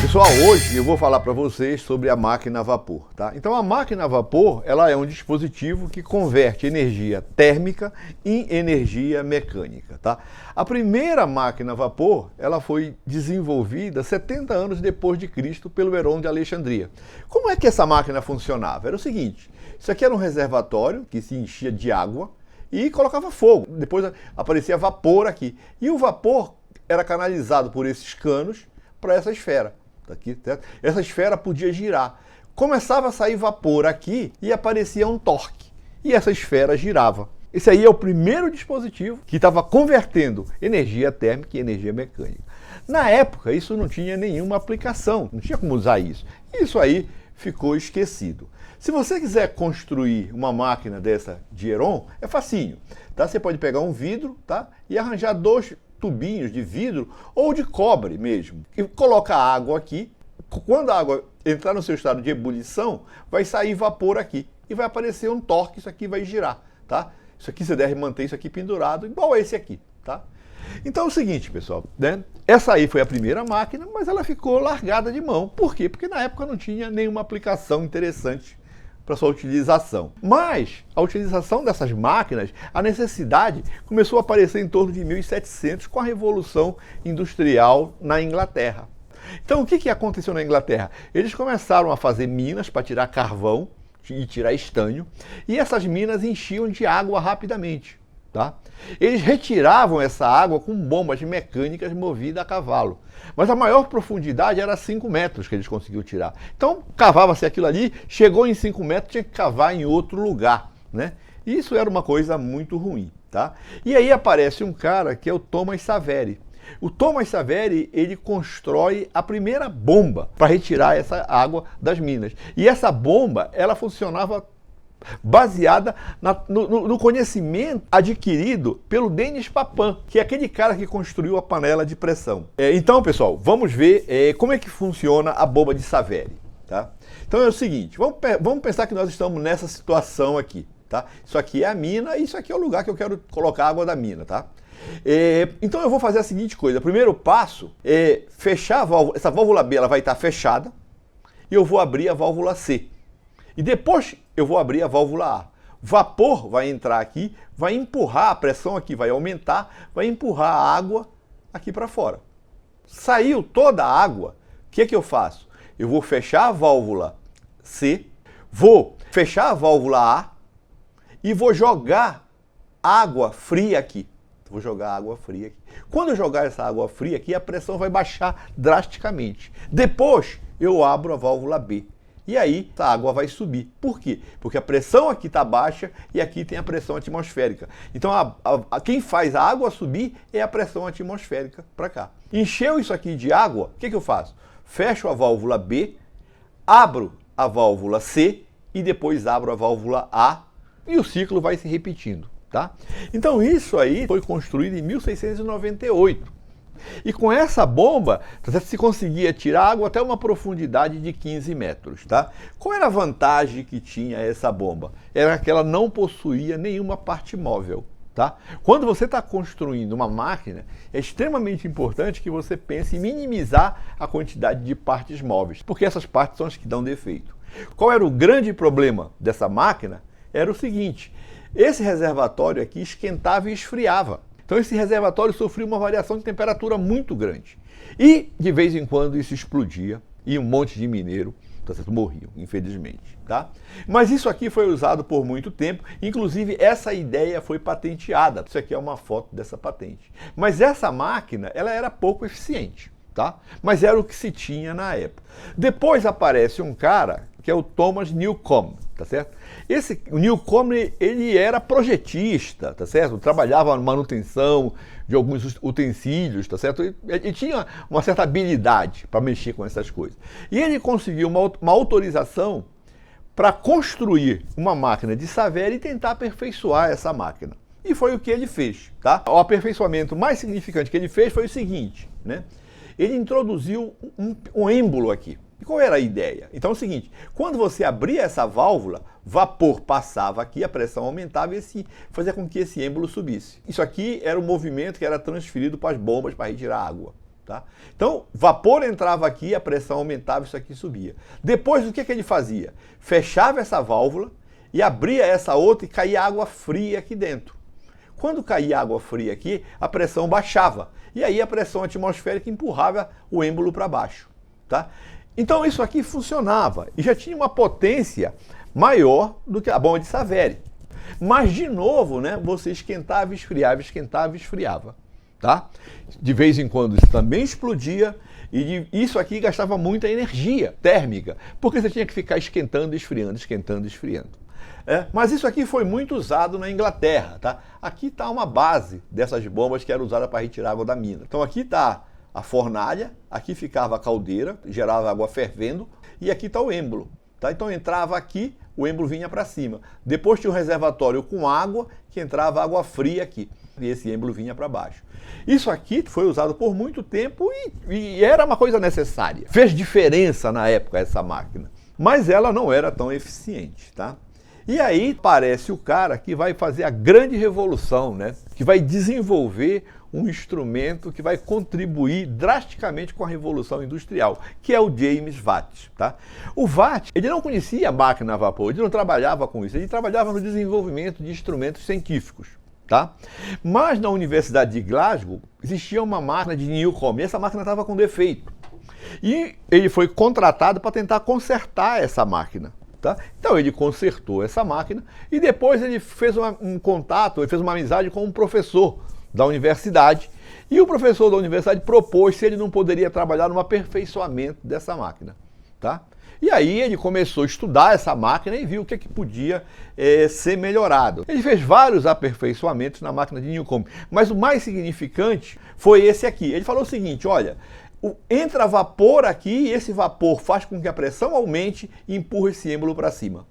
Pessoal, hoje eu vou falar para vocês sobre a máquina a vapor, tá? Então a máquina a vapor, ela é um dispositivo que converte energia térmica em energia mecânica, tá? A primeira máquina a vapor, ela foi desenvolvida 70 anos depois de Cristo pelo Herón de Alexandria. Como é que essa máquina funcionava? Era o seguinte, isso aqui era um reservatório que se enchia de água e colocava fogo. Depois aparecia vapor aqui. E o vapor era canalizado por esses canos para essa esfera. Aqui, certo? Essa esfera podia girar. Começava a sair vapor aqui e aparecia um torque. E essa esfera girava. Esse aí é o primeiro dispositivo que estava convertendo energia térmica em energia mecânica. Na época, isso não tinha nenhuma aplicação, não tinha como usar isso. Isso aí ficou esquecido. Se você quiser construir uma máquina dessa de Herón, é facinho. Tá? Você pode pegar um vidro, tá? E arranjar dois tubinhos de vidro ou de cobre mesmo. E coloca a água aqui. Quando a água entrar no seu estado de ebulição, vai sair vapor aqui. E vai aparecer um torque, isso aqui vai girar, tá? Isso aqui você deve manter isso aqui pendurado, igual a esse aqui, tá? Então é o seguinte, pessoal, né? Essa aí foi a primeira máquina, mas ela ficou largada de mão. Por quê? Porque na época não tinha nenhuma aplicação interessante para sua utilização. Mas a utilização dessas máquinas, a necessidade começou a aparecer em torno de 1700 com a Revolução Industrial na Inglaterra. Então o que aconteceu na Inglaterra? Eles começaram a fazer minas para tirar carvão e tirar estanho, e essas minas enchiam de água rapidamente. Tá? Eles retiravam essa água com bombas mecânicas movidas a cavalo. Mas a maior profundidade era 5 metros que eles conseguiam tirar. Então, cavava-se aquilo ali, chegou em 5 metros, tinha que cavar em outro lugar, né? E isso era uma coisa muito ruim, tá? E aí aparece um cara que é o Thomas Savery. O Thomas Savery, ele constrói a primeira bomba para retirar essa água das minas. E essa bomba, ela funcionava baseada no conhecimento adquirido pelo Denis Papin, que é aquele cara que construiu a panela de pressão. Então, pessoal, vamos ver como é que funciona a bomba de Savery, tá? Então é o seguinte, vamos pensar que nós estamos nessa situação aqui, tá? Isso aqui é a mina e isso aqui é o lugar que eu quero colocar a água da mina, tá? Então eu vou fazer a seguinte coisa, o primeiro passo é fechar a válvula, essa válvula B ela vai estar fechada e eu vou abrir a válvula C. E depois eu vou abrir a válvula A. O vapor vai entrar aqui, vai empurrar, a pressão aqui vai aumentar, vai empurrar a água aqui para fora. Saiu toda a água, o que eu faço? Eu vou fechar a válvula C, vou fechar a válvula A e vou jogar água fria aqui. Vou jogar água fria aqui. Quando eu jogar essa água fria aqui, a pressão vai baixar drasticamente. Depois eu abro a válvula B. E aí a água vai subir. Por quê? Porque a pressão aqui está baixa e aqui tem a pressão atmosférica. Então quem faz a água subir é a pressão atmosférica para cá. Encheu isso aqui de água, o que eu faço? Fecho a válvula B, abro a válvula C e depois abro a válvula A e o ciclo vai se repetindo. Tá? Então isso aí foi construído em 1698. E com essa bomba, se conseguia tirar água até uma profundidade de 15 metros. Tá? Qual era a vantagem que tinha essa bomba? Era que ela não possuía nenhuma parte móvel. Tá? Quando você está construindo uma máquina, é extremamente importante que você pense em minimizar a quantidade de partes móveis, porque essas partes são as que dão defeito. Qual era o grande problema dessa máquina? Era o seguinte, esse reservatório aqui esquentava e esfriava. Então esse reservatório sofria uma variação de temperatura muito grande. E de vez em quando isso explodia e um monte de mineiro morriam, infelizmente. Tá? Mas isso aqui foi usado por muito tempo, inclusive essa ideia foi patenteada. Isso aqui é uma foto dessa patente. Mas essa máquina, ela era pouco eficiente, tá? Mas era o que se tinha na época. Depois aparece um cara que é o Thomas Newcomen, tá certo? O Newcomen, ele era projetista, tá certo? Trabalhava na manutenção de alguns utensílios, tá certo? Ele tinha uma certa habilidade para mexer com essas coisas. E ele conseguiu uma autorização para construir uma máquina de Savery e tentar aperfeiçoar essa máquina. E foi o que ele fez, tá? O aperfeiçoamento mais significante que ele fez foi o seguinte, né? Ele introduziu um êmbolo aqui. E qual era a ideia? Então é o seguinte, quando você abria essa válvula, vapor passava aqui, a pressão aumentava e fazia com que esse êmbolo subisse. Isso aqui era o movimento que era transferido para as bombas para retirar água. Tá? Então, vapor entrava aqui, a pressão aumentava, isso aqui subia. Depois, o que ele fazia? Fechava essa válvula e abria essa outra e caía água fria aqui dentro. Quando caía água fria aqui, a pressão baixava. E aí a pressão atmosférica empurrava o êmbolo para baixo. Tá? Então, isso aqui funcionava e já tinha uma potência maior do que a bomba de Savery. Mas, de novo, né, você esquentava, esfriava, esquentava, esfriava. Tá? De vez em quando isso também explodia e isso aqui gastava muita energia térmica, porque você tinha que ficar esquentando e esfriando, esquentando e esfriando. Mas isso aqui foi muito usado na Inglaterra. Tá? Aqui está uma base dessas bombas que era usada para retirar água da mina. Então aqui está a fornalha, aqui ficava a caldeira, gerava água fervendo, e aqui está o êmbolo. Tá? Então entrava aqui, o êmbolo vinha para cima. Depois tinha um reservatório com água, que entrava água fria aqui. E esse êmbolo vinha para baixo. Isso aqui foi usado por muito tempo e era uma coisa necessária. Fez diferença na época essa máquina, mas ela não era tão eficiente, tá? E aí parece o cara que vai fazer a grande revolução, né? Que vai desenvolver um instrumento que vai contribuir drasticamente com a revolução industrial, que é o James Watt, tá? O Watt, ele não conhecia a máquina a vapor, ele não trabalhava com isso, ele trabalhava no desenvolvimento de instrumentos científicos. Tá? Mas na Universidade de Glasgow existia uma máquina de Newcomen, e essa máquina estava com defeito. E ele foi contratado para tentar consertar essa máquina. Tá? Então ele consertou essa máquina e depois ele fez um contato, ele fez uma amizade com um professor da universidade. E o professor da universidade propôs se ele não poderia trabalhar no aperfeiçoamento dessa máquina. Tá? E aí ele começou a estudar essa máquina e viu o que podia ser melhorado. Ele fez vários aperfeiçoamentos na máquina de Newcomen, mas o mais significante foi esse aqui. Ele falou o seguinte, olha, entra vapor aqui e esse vapor faz com que a pressão aumente e empurra esse êmbolo para cima.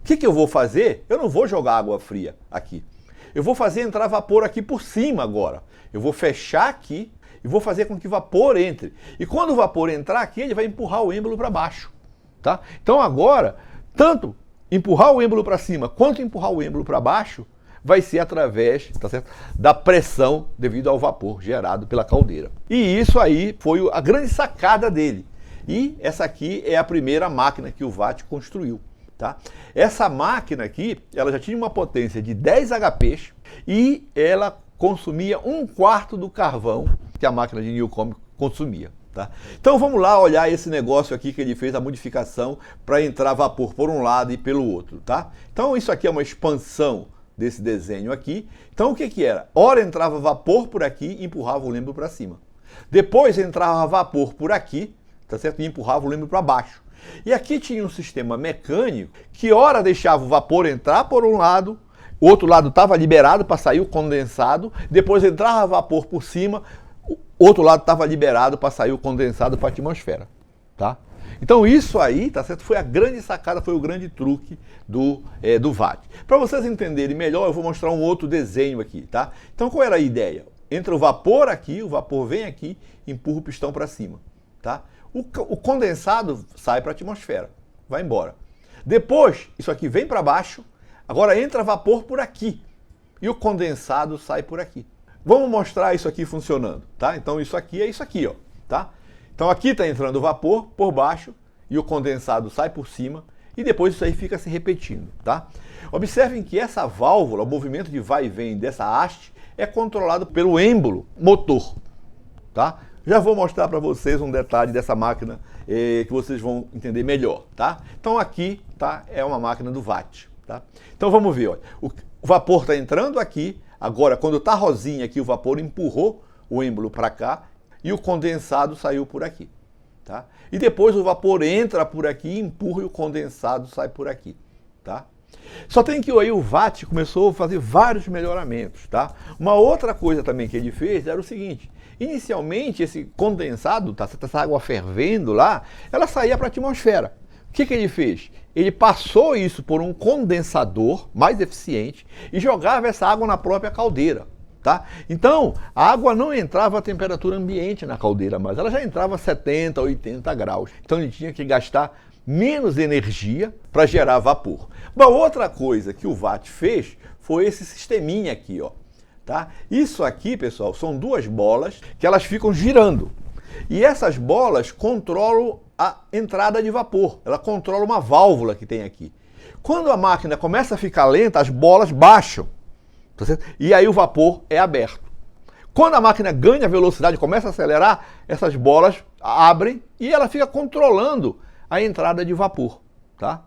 O que eu vou fazer? Eu não vou jogar água fria aqui. Eu vou fazer entrar vapor aqui por cima agora. Eu vou fechar aqui e vou fazer com que o vapor entre. E quando o vapor entrar aqui, ele vai empurrar o êmbolo para baixo. Tá? Então agora, tanto empurrar o êmbolo para cima quanto empurrar o êmbolo para baixo vai ser através, tá certo, da pressão devido ao vapor gerado pela caldeira. E isso aí foi a grande sacada dele. E essa aqui é a primeira máquina que o Watt construiu. Tá? Essa máquina aqui, ela já tinha uma potência de 10 HPs e ela consumia 1/4 do carvão que a máquina de Newcomen consumia. Tá? Então vamos lá olhar esse negócio aqui que ele fez, a modificação para entrar vapor por um lado e pelo outro. Tá? Então isso aqui é uma expansão desse desenho aqui. Então o que era? Ora entrava vapor por aqui e empurrava o êmbolo para cima. Depois entrava vapor por aqui, tá certo? E empurrava o êmbolo para baixo. E aqui tinha um sistema mecânico que ora deixava o vapor entrar por um lado, o outro lado estava liberado para sair o condensado, depois entrava vapor por cima, o outro lado estava liberado para sair o condensado para a atmosfera. Tá? Então isso aí, tá certo? Foi a grande sacada, foi o grande truque do Watt. Para vocês entenderem melhor, eu vou mostrar um outro desenho aqui. Tá? Então qual era a ideia? Entra o vapor aqui, o vapor vem aqui, empurra o pistão para cima. Tá? O condensado sai para a atmosfera, vai embora. Depois, isso aqui vem para baixo, agora entra vapor por aqui e o condensado sai por aqui. Vamos mostrar isso aqui funcionando, tá? Então isso aqui é isso aqui, ó, tá? Então aqui está entrando vapor por baixo e o condensado sai por cima e depois isso aí fica se repetindo, tá? Observem que essa válvula, o movimento de vai e vem dessa haste é controlado pelo êmbolo motor, tá? Já vou mostrar para vocês um detalhe dessa máquina que vocês vão entender melhor, tá? Então aqui, tá, é uma máquina do Watt, tá? Então vamos ver, olha, o vapor está entrando aqui, agora quando está rosinha aqui o vapor empurrou o êmbolo para cá e o condensado saiu por aqui, tá? E depois o vapor entra por aqui, empurra e o condensado sai por aqui, tá? Só tem que aí o Watt começou a fazer vários melhoramentos, tá? Uma outra coisa também que ele fez era o seguinte: inicialmente esse condensado, tá, essa água fervendo lá, ela saía para a atmosfera. O que ele fez? Ele passou isso por um condensador mais eficiente e jogava essa água na própria caldeira. Tá? Então, a água não entrava a temperatura ambiente na caldeira, mas ela já entrava a 70, 80 graus. Então ele tinha que gastar menos energia para gerar vapor. Uma outra coisa que o Watt fez foi esse sisteminha aqui, ó. Tá? Isso aqui, pessoal, são duas bolas que elas ficam girando. E essas bolas controlam a entrada de vapor. Ela controla uma válvula que tem aqui. Quando a máquina começa a ficar lenta, as bolas baixam. Tá certo? E aí o vapor é aberto. Quando a máquina ganha velocidade, começa a acelerar, essas bolas abrem e ela fica controlando a entrada de vapor. Tá?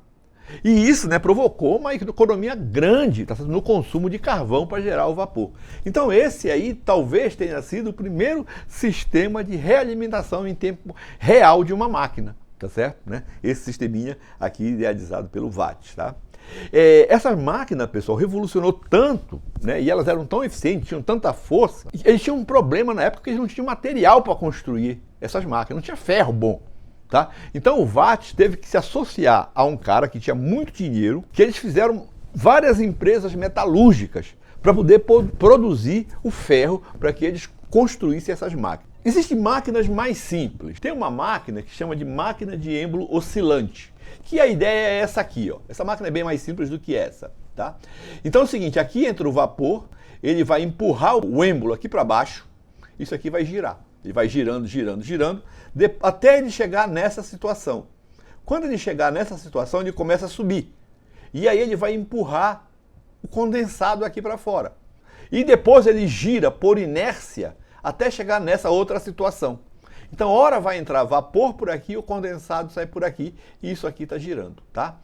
E isso, né, provocou uma economia grande, tá certo? No consumo de carvão para gerar o vapor. Então esse aí talvez tenha sido o primeiro sistema de realimentação em tempo real de uma máquina. Tá certo? Né? Esse sisteminha aqui idealizado pelo Watt. Tá? Essa máquina, pessoal, revolucionou tanto, né, e elas eram tão eficientes, tinham tanta força, eles tinham um problema na época que eles não tinham material para construir essas máquinas, não tinha ferro bom. Tá? Então o Watt teve que se associar a um cara que tinha muito dinheiro, que eles fizeram várias empresas metalúrgicas para poder produzir o ferro para que eles construíssem essas máquinas. Existem máquinas mais simples. Tem uma máquina que chama de máquina de êmbolo oscilante, que a ideia é essa aqui, ó. Essa máquina é bem mais simples do que essa, tá? Então é o seguinte, aqui entra o vapor, ele vai empurrar o êmbolo aqui para baixo, isso aqui vai girar. Ele vai girando, girando, girando, até ele chegar nessa situação. Quando ele chegar nessa situação, ele começa a subir. E aí ele vai empurrar o condensado aqui para fora. E depois ele gira por inércia até chegar nessa outra situação. Então, ora vai entrar vapor por aqui, o condensado sai por aqui, e isso aqui está girando, tá?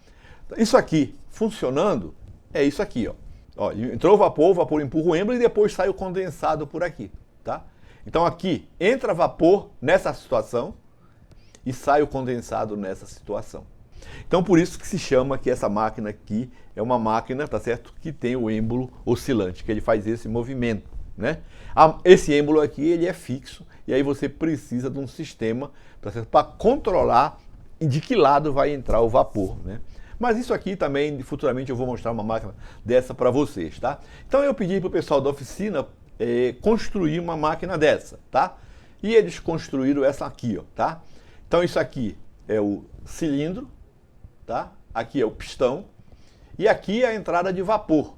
Isso aqui funcionando é isso aqui, ó. Ó, entrou o vapor empurra o êmbolo e depois sai o condensado por aqui, tá? Então aqui entra vapor nessa situação e sai o condensado nessa situação. Então por isso que se chama que essa máquina aqui é uma máquina, tá certo, que tem o êmbolo oscilante, que ele faz esse movimento, né? Esse êmbolo aqui ele é fixo e aí você precisa de um sistema, tá certo, para controlar de que lado vai entrar o vapor, né? Mas isso aqui também futuramente eu vou mostrar uma máquina dessa para vocês, tá? Então eu pedi para o pessoal da oficina construir uma máquina dessa, tá? E eles construíram essa aqui, ó, tá? Então isso aqui é o cilindro, tá? Aqui é o pistão e aqui é a entrada de vapor.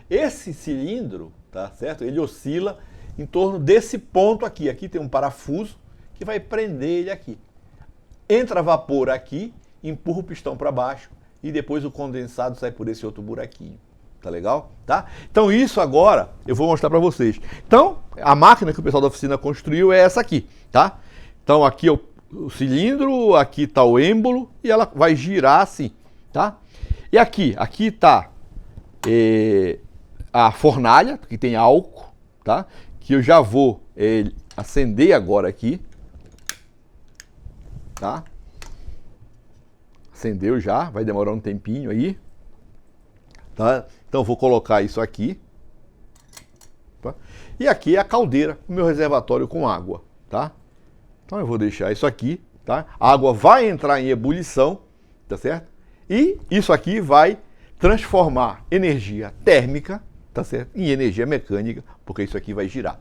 Esse cilindro, tá certo? Ele oscila em torno desse ponto aqui. Aqui tem um parafuso que vai prender ele aqui. Entra vapor aqui, empurra o pistão para baixo e depois o condensado sai por esse outro buraquinho. Tá legal? Tá? Então isso agora eu vou mostrar para vocês. Então, a máquina que o pessoal da oficina construiu é essa aqui, tá? Então aqui é o cilindro, aqui tá o êmbolo e ela vai girar assim, tá? E aqui tá a fornalha, que tem álcool, tá? Que eu já vou acender agora aqui, tá? Acendeu já, vai demorar um tempinho aí, tá? Então vou colocar isso aqui, tá? E aqui é a caldeira, o meu reservatório com água, tá? Então eu vou deixar isso aqui, tá? A água vai entrar em ebulição, tá certo? E isso aqui vai transformar energia térmica, tá certo? Em energia mecânica, porque isso aqui vai girar.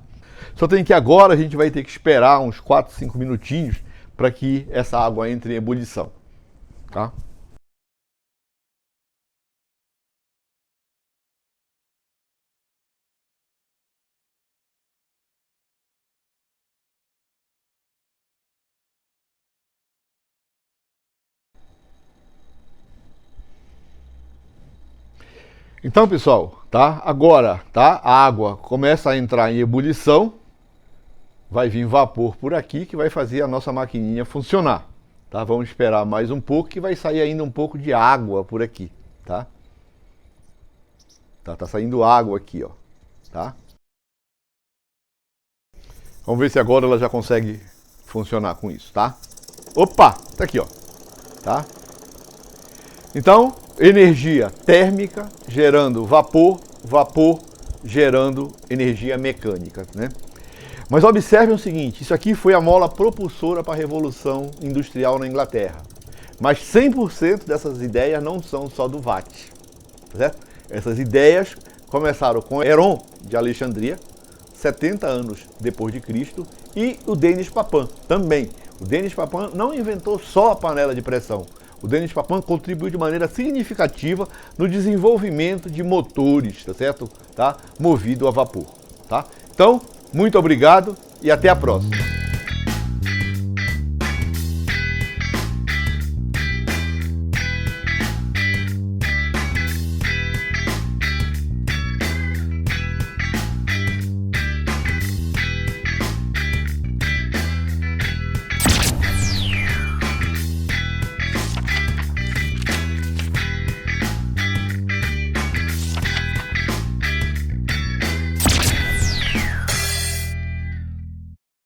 Só tem que agora a gente vai ter que esperar uns 4, 5 minutinhos para que essa água entre em ebulição, tá? Então, pessoal, tá? Agora, tá? A água começa a entrar em ebulição, vai vir vapor por aqui que vai fazer a nossa maquininha funcionar, tá? Vamos esperar mais um pouco que vai sair ainda um pouco de água por aqui, tá? Tá saindo água aqui, ó, tá? Vamos ver se agora ela já consegue funcionar com isso, tá? Opa, tá aqui, ó, tá? Então, energia térmica gerando vapor, vapor gerando energia mecânica, né? Mas observem o seguinte, isso aqui foi a mola propulsora para a Revolução Industrial na Inglaterra. Mas 100% dessas ideias não são só do Watt, certo? Essas ideias começaram com Heron de Alexandria, 70 anos depois de Cristo, e o Denis Papin também. O Denis Papin não inventou só a panela de pressão. O Denis Papin contribuiu de maneira significativa no desenvolvimento de motores, tá certo? Tá? Movido a vapor, tá? Então, muito obrigado e até a próxima.